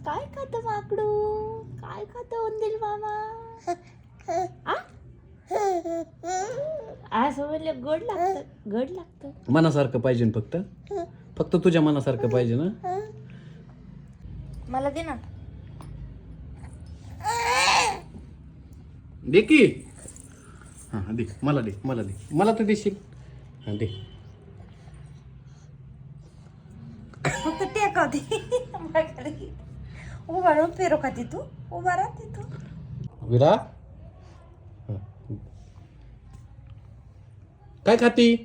काय खातं माकडू? काय खातं उंदीर मामा? असं म्हणलं गोड लागतं, गोड लागतं. मनासारखं पाहिजे ना फक्त, फक्त तुझ्या मनासारखं पाहिजे ना. मला दे ना. दे की. हां दे, मला दे, मला दे, मला तर देशील. हां दे. फक्त टेका दे. उभा राहून फेरो खाती तू. उभा राहते तू. विरा काय खाती,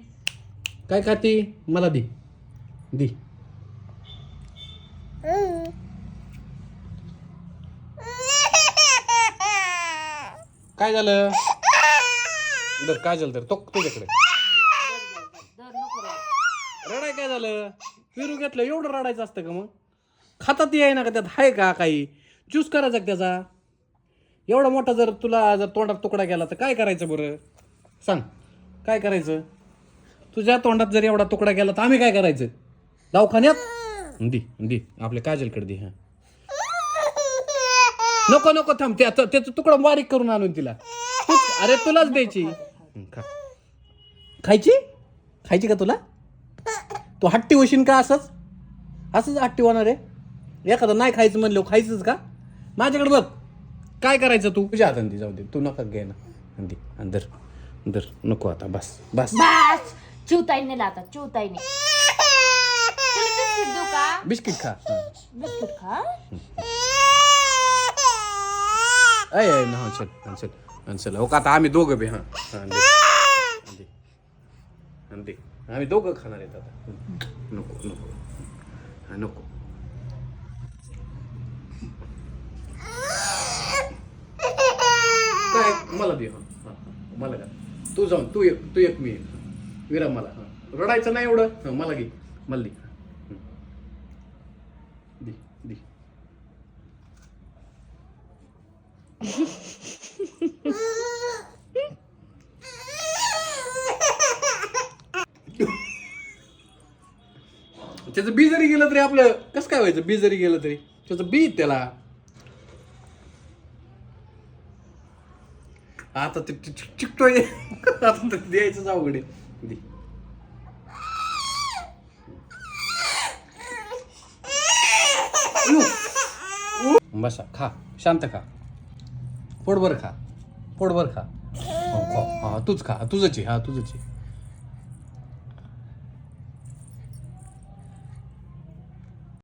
काय खाती, मला दे, दे. काय झालं? दर काय झालं तर तो तुझ्याकडे रडाय काय झालं? फिरू घेतलं एवढं रडायचं असतं का? मग खातात याय ना का त्यात आहे का काही ज्यूस करायचा का त्याचा? एवढा मोठा जर तुला जर तोंडात तुकडा गेला तर काय करायचं बरं सांग? काय करायचं? तुझ्या तोंडात जर एवढा तुकडा गेला तर आम्ही काय करायचं? दवाखान्यात? दे दे आपल्या काजलकडे दे. हा नको नको थांब, त्याचा तुकडा बारीक करून आणून तिला. अरे तुलाच द्यायची. खा. खायची, खायची का तुला? तू हट्टी होशील का? असंच असंच हट्टी होणार आहे? एखादं नाही खायचं म्हणलं खायचंच का? माझ्याकडे बघ काय करायचं तू. तुझ्या हाताने दे, जाऊ दे, तू नका घे ना. दे अंदर अंदर नको आता, बस बस बस. चिवताईने लाता, चिवताईने. तुला बिस्किट देऊ का? बिस्किट खा. बिस्किट खा. अय ना चल चल चल. हो का आता आम्ही दोघं बी. हां हां दे दे, आम्ही दोघं खाणार आहेत आता. नको नको, हा नको. काय मला दे. हां हां मला का तू जाऊन तू एक मी एक. विरा मला. हां रडायचं नाही एवढं. हां मला घे, मला दे. दे दे. त्याचं बी जरी गेलं तरी आपलं कसं काय व्हायचं? बी जरी गेलं तरी त्याचं बी त्याला. आता ते चिकटोय. आता ते द्यायचंच अवघड आहे. दे. बसा खा, शांत खा, पोटभर खा, पोटभर खा. हा तूच खा, तुझंच आहे. हा तुझंच आहे.